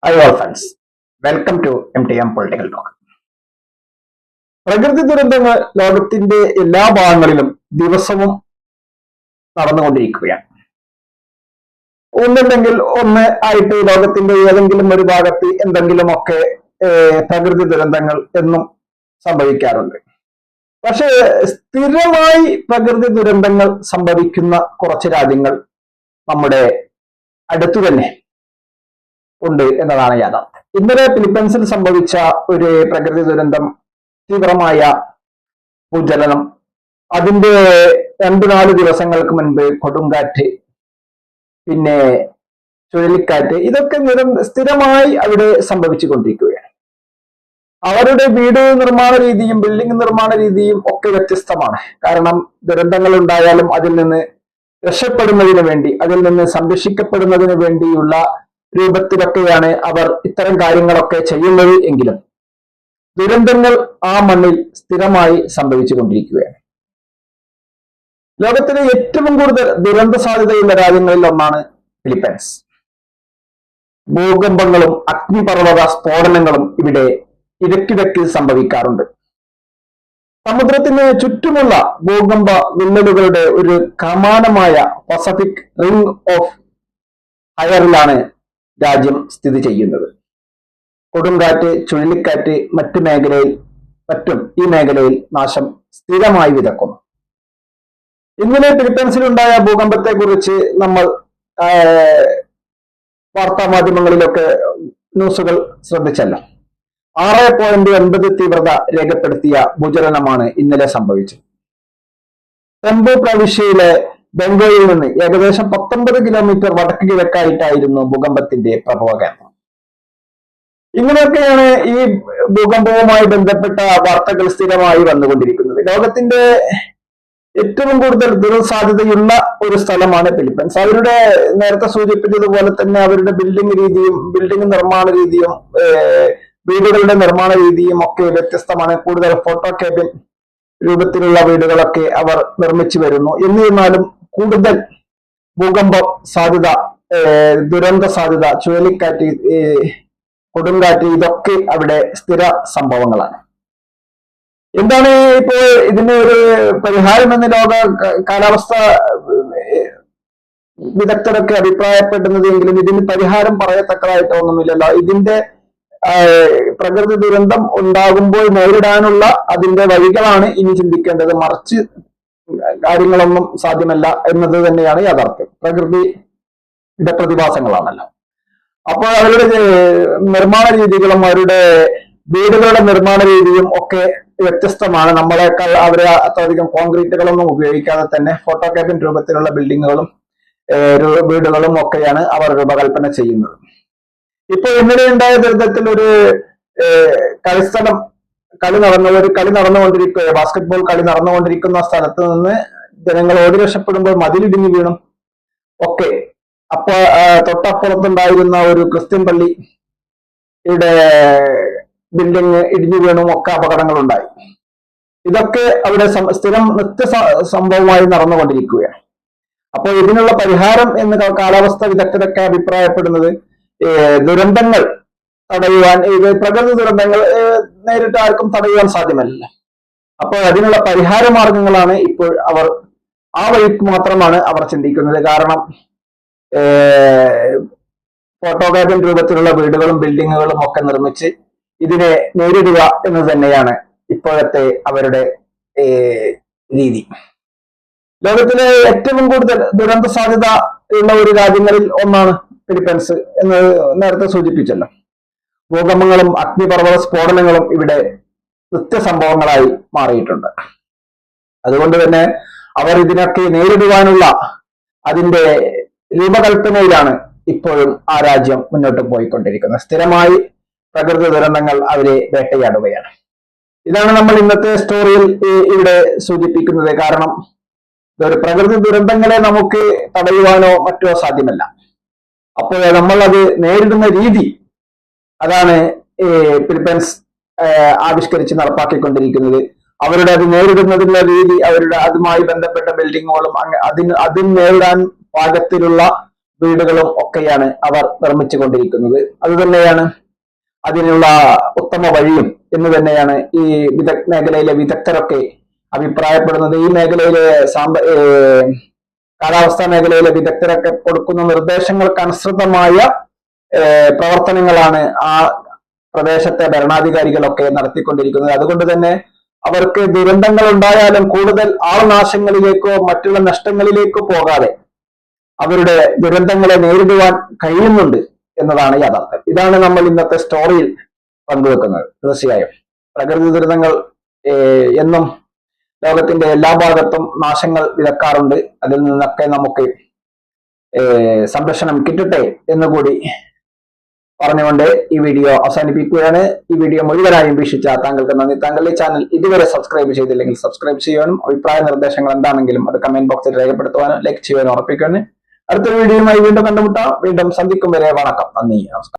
Hi all friends, welcome to MTM Political Talk. പ്രകൃതി ദുരന്തങ്ങൾ ലോകത്തിന്റെ എല്ലാ ഭാഗങ്ങളിലും ദിവസവും നടന്നുകൊണ്ടിരിക്കുകയാണ്. ഒന്നില്ലെങ്കിൽ ഒന്ന് ആയിട്ട് ലോകത്തിന്റെ ഏതെങ്കിലും ഒരു ഭാഗത്ത് എന്തെങ്കിലുമൊക്കെ പ്രകൃതി ദുരന്തങ്ങൾ എന്നും സംഭവിക്കാറുണ്ട്. പക്ഷേ സ്ഥിരമായി പ്രകൃതി ദുരന്തങ്ങൾ സംഭവിക്കുന്ന കുറച്ച് രാജ്യങ്ങൾ നമ്മുടെ അടുത്തു തന്നെ ഉണ്ട് എന്നതാണ് യാഥാർത്ഥ്യം. ഇന്നലെ ഫിലിപ്പീൻസിൽ സംഭവിച്ച ഒരു പ്രകൃതി ദുരന്തം, തീവ്രമായ ഭൂചലനം, അതിന്റെ 2-4 ദിവസങ്ങൾക്ക് മുൻപ് കൊടുങ്കാറ്റ്, പിന്നെ ചുഴലിക്കാറ്റ്, ഇതൊക്കെ സ്ഥിരമായി അവിടെ സംഭവിച്ചുകൊണ്ടിരിക്കുകയാണ്. അവരുടെ വീട് നിർമ്മാണ രീതിയും ബിൽഡിംഗ് നിർമ്മാണ രീതിയും ഒക്കെ വ്യത്യസ്തമാണ്. കാരണം ദുരന്തങ്ങൾ ഉണ്ടായാലും അതിൽ നിന്ന് രക്ഷപ്പെടുന്നതിന് വേണ്ടി, അതിൽ നിന്ന് സംരക്ഷിക്കപ്പെടുന്നതിന് വേണ്ടിയുള്ള രൂപത്തിലൊക്കെയാണ് അവർ ഇത്തരം കാര്യങ്ങളൊക്കെ ചെയ്യുന്നത് എങ്കിലും ദുരന്തങ്ങൾ ആ മണ്ണിൽ സ്ഥിരമായി സംഭവിച്ചുകൊണ്ടിരിക്കുകയാണ്. ലോകത്തിലെ ഏറ്റവും കൂടുതൽ ദുരന്ത സാധ്യതയുള്ള രാജ്യങ്ങളിൽ ഒന്നാണ് ഫിലിപ്പൈൻസ്. ഭൂകമ്പങ്ങളും അഗ്നിപർവ്വത സ്ഫോടനങ്ങളും ഇവിടെ ഇടയ്ക്കിടയ്ക്ക് സംഭവിക്കാറുണ്ട്. സമുദ്രത്തിന് ചുറ്റുമുള്ള ഭൂകമ്പ വിള്ളലുകളുടെ ഒരു കമാനമായ പസഫിക് റിംഗ് ഓഫ് ഫയറിലാണ് രാജ്യം സ്ഥിതി ചെയ്യുന്നത്. കൊടുങ്കാറ്റ്, ചുഴലിക്കാറ്റ് ഈ മേഖലയിൽ നാശം സ്ഥിരമായി വിതക്കുന്നു. ഇന്നലെ ഫിലിപ്പീൻസിലുണ്ടായ ഭൂകമ്പത്തെ കുറിച്ച് നമ്മൾ വാർത്താ മാധ്യമങ്ങളിലൊക്കെ ന്യൂസുകൾ ശ്രദ്ധിച്ചല്ലോ. 6.9 തീവ്രത രേഖപ്പെടുത്തിയ ഭൂചലനമാണ് ഇന്നലെ സംഭവിച്ചത്. തെമ്പു പ്രവിശ്യയിലെ ബംഗോയിൽ നിന്ന് ഏകദേശം 19 കിലോമീറ്റർ വടക്ക് കിഴക്കായിട്ടായിരുന്നു ഭൂകമ്പത്തിന്റെ പ്രഭവ കേന്ദ്രം. ഇങ്ങനെയൊക്കെയാണ് ഈ ഭൂകമ്പവുമായി ബന്ധപ്പെട്ട വാർത്തകൾ സ്ഥിരമായി വന്നുകൊണ്ടിരിക്കുന്നത്. ലോകത്തിന്റെ ഏറ്റവും കൂടുതൽ ദുരസാധ്യതയുള്ള ഒരു സ്ഥലമാണ് ഫിലിപ്പൈൻസ്. അവരുടെ നേരത്തെ സൂചിപ്പിച്ചതുപോലെ തന്നെ അവരുടെ ബിൽഡിംഗ് നിർമ്മാണ രീതിയും വീടുകളുടെ നിർമ്മാണ രീതിയും ഒക്കെ വ്യത്യസ്തമാണ്. കൂടുതൽ ഫോട്ടോ ക്യാബിൻ രൂപത്തിലുള്ള വീടുകളൊക്കെ അവർ നിർമ്മിച്ചു വരുന്നു. എന്നിരുന്നാലും കൂടുതൽ ഭൂകമ്പ സാധ്യത, ദുരന്ത സാധ്യത, ചുഴലിക്കാറ്റ്, കൊടുങ്കാറ്റ്, ഇതൊക്കെ അവിടെ സ്ഥിര സംഭവങ്ങളാണ്. എന്താണ് ഇപ്പോൾ ഇതിന് ഒരു പരിഹാരം എന്ന് ലോക കാലാവസ്ഥ വിദഗ്ധരൊക്കെ അഭിപ്രായപ്പെടുന്നത് എങ്കിലും ഇതിന് പരിഹാരം പറയത്തക്കതായിട്ടൊന്നുമില്ലല്ലോ. ഇതിന്റെ പ്രകൃതി ദുരന്തം ഉണ്ടാകുമ്പോൾ നേരിടാനുള്ള അതിന്റെ വഴികളാണ് ഇനി ചിന്തിക്കേണ്ടത്. മറിച്ച് കാര്യങ്ങളൊന്നും സാധ്യമല്ല എന്നത് തന്നെയാണ് യാഥാർത്ഥ്യം. പ്രകൃതിയുടെ പ്രതിഭാസങ്ങളാണല്ലോ. അപ്പോൾ അവരുടെ നിർമ്മാണ രീതികളും അവരുടെ വീടുകളുടെ നിർമ്മാണ രീതിയും ഒക്കെ വ്യത്യസ്തമാണ്. നമ്മളെക്കാൾ അവരെ അത്രയധികം കോൺക്രീറ്റുകളൊന്നും ഉപയോഗിക്കാതെ തന്നെ ഫോട്ടോ ക്യാബിൻ രൂപത്തിലുള്ള ബിൽഡിങ്ങുകളും വീടുകളും ഒക്കെയാണ് അവർ രൂപകൽപ്പന ചെയ്യുന്നത്. ഇപ്പൊ ഇന്നലെ ഉണ്ടായ ദുരന്തത്തിൽ ഒരു കളി നടന്നുകൊണ്ടിരിക്കുക, ബാസ്കറ്റ്ബോൾ കളി നടന്നുകൊണ്ടിരിക്കുന്ന സ്ഥലത്ത് നിന്ന് ജനങ്ങൾ ഓടി രക്ഷപ്പെടുമ്പോൾ മതിലിടിഞ്ഞു വീണും ഒക്കെ. അപ്പൊ തൊട്ടപ്പുറത്തുണ്ടായിരുന്ന ഒരു ക്രിസ്ത്യൻ പള്ളിയുടെ ബിൽഡിംഗ് ഇടിഞ്ഞു വീണും ഒക്കെ അപകടങ്ങളുണ്ടായി. ഇതൊക്കെ അവിടെ നിത്യ സംഭവമായി നടന്നുകൊണ്ടിരിക്കുകയാണ്. അപ്പോൾ ഇതിനുള്ള പരിഹാരം എന്ന് കാലാവസ്ഥ വിദഗ്ധരൊക്കെ അഭിപ്രായപ്പെടുന്നത് ദുരന്തങ്ങൾ തടയുവാൻ, പ്രകൃതി ദുരന്തങ്ങൾ നേരിട്ട് ആർക്കും തടയുവാൻ സാധ്യമല്ല. അപ്പോൾ അതിനുള്ള പരിഹാര മാർഗങ്ങളാണ് ഇപ്പോൾ അവർ ആ വഴിക്ക് മാത്രമാണ് അവർ ചിന്തിക്കുന്നത്. കാരണം ഫോട്ടോ ക്യാബിൻ രൂപത്തിലുള്ള വീടുകളും ബിൽഡിങ്ങുകളും ഒക്കെ നിർമ്മിച്ച് ഇതിനെ നേരിടുക എന്ന് തന്നെയാണ് ഇപ്പോഴത്തെ അവരുടെ രീതി. ലോകത്തിലെ ഏറ്റവും കൂടുതൽ ദുരന്ത സാധ്യത ഉള്ള ഒരു രാജ്യങ്ങളിൽ ഒന്നാണ് ഫിലിപ്പൈൻസ് എന്ന് നേരത്തെ സൂചിപ്പിച്ചല്ലോ. ഭൂകമ്പങ്ങളും അഗ്നിപർവ്വത സ്ഫോടനങ്ങളും ഇവിടെ നിത്യസംഭവങ്ങളായി മാറിയിട്ടുണ്ട്. അതുകൊണ്ട് തന്നെ അവർ ഇതിനൊക്കെ നേരിടുവാനുള്ള അതിന്റെ രൂപകൽപ്പനയിലാണ് ഇപ്പോഴും ആ രാജ്യം മുന്നോട്ട് പോയിക്കൊണ്ടിരിക്കുന്നത്. സ്ഥിരമായി പ്രകൃതി ദുരന്തങ്ങൾ അവരെ വേട്ടയാടുകയാണ്. ഇതാണ് നമ്മൾ ഇന്നത്തെ സ്റ്റോറിയിൽ ഇവിടെ സൂചിപ്പിക്കുന്നത്. കാരണം ഒരു പ്രകൃതി ദുരന്തങ്ങളെ നമുക്ക് തടയുവാനോ മറ്റോ സാധ്യമല്ല. അപ്പോൾ നമ്മൾ അത് നേരിടുന്ന രീതി, അതാണ് ഫിലിപ്പൈൻസ് ആവിഷ്കരിച്ച് നടപ്പാക്കിക്കൊണ്ടിരിക്കുന്നത്. അവരുടെ അത് നേരിടുന്നതിനുള്ള രീതി, അവരുടെ അതുമായി ബന്ധപ്പെട്ട ബിൽഡിങ്ങുകളും അതിന് നേരിടാൻ പാകത്തിലുള്ള വീടുകളും ഒക്കെയാണ് അവർ നിർമ്മിച്ചുകൊണ്ടിരിക്കുന്നത്. അതുതന്നെയാണ് അതിനുള്ള ഉത്തമ വഴിയും എന്ന് തന്നെയാണ് ഈ മേഖലയിലെ വിദഗ്ധരൊക്കെ അഭിപ്രായപ്പെടുന്നത്. ഈ മേഖലയിലെ കാലാവസ്ഥാ മേഖലയിലെ വിദഗ്ധരൊക്കെ കൊടുക്കുന്ന നിർദ്ദേശങ്ങൾക്ക് അനുസൃതമായ പ്രവർത്തനങ്ങളാണ് ആ പ്രദേശത്തെ ഭരണാധികാരികളൊക്കെ നടത്തിക്കൊണ്ടിരിക്കുന്നത്. അതുകൊണ്ട് തന്നെ അവർക്ക് ദുരന്തങ്ങൾ ഉണ്ടായാലും കൂടുതൽ ആൾനാശങ്ങളിലേക്കോ മറ്റുള്ള നഷ്ടങ്ങളിലേക്കോ പോകാതെ അവരുടെ ദുരന്തങ്ങളെ നേരിടുവാൻ കഴിയുന്നുണ്ട് എന്നതാണ് യാഥാർത്ഥ്യം. ഇതാണ് നമ്മൾ ഇന്നത്തെ സ്റ്റോറിയിൽ പങ്കുവെക്കുന്നത്. തീർച്ചയായും പ്രകൃതി ദുരന്തങ്ങൾ എന്നും ലോകത്തിന്റെ എല്ലാ ഭാഗത്തും നാശങ്ങൾ വിതക്കാറുണ്ട്. അതിൽ നിന്നൊക്കെ നമുക്ക് സംരക്ഷണം കിട്ടട്ടെ എന്നുകൂടി പറഞ്ഞുകൊണ്ട് ഈ വീഡിയോ അവസാനിപ്പിക്കുകയാണ്. ഈ വീഡിയോ മുഴുവനായും വീക്ഷിച്ച താങ്കൾക്ക് നന്ദി. താങ്കളുടെ ചാനൽ ഇതുവരെ സബ്സ്ക്രൈബ് ചെയ്തില്ലെങ്കിൽ സബ്സ്ക്രൈബ് ചെയ്യാനും അഭിപ്രായ നിർദ്ദേശങ്ങൾ എന്താണെങ്കിലും അത് കമന്റ് ബോക്സിൽ രേഖപ്പെടുത്തുവാനും ലൈക്ക് ചെയ്യാനും ഉറപ്പിക്കുകയാണ്. അടുത്തൊരു വീഡിയോയുമായി വീണ്ടും കണ്ടുമുട്ടാം. വീണ്ടും സന്ധിക്കും വരെ വണക്കം. നന്ദി, നമസ്കാരം.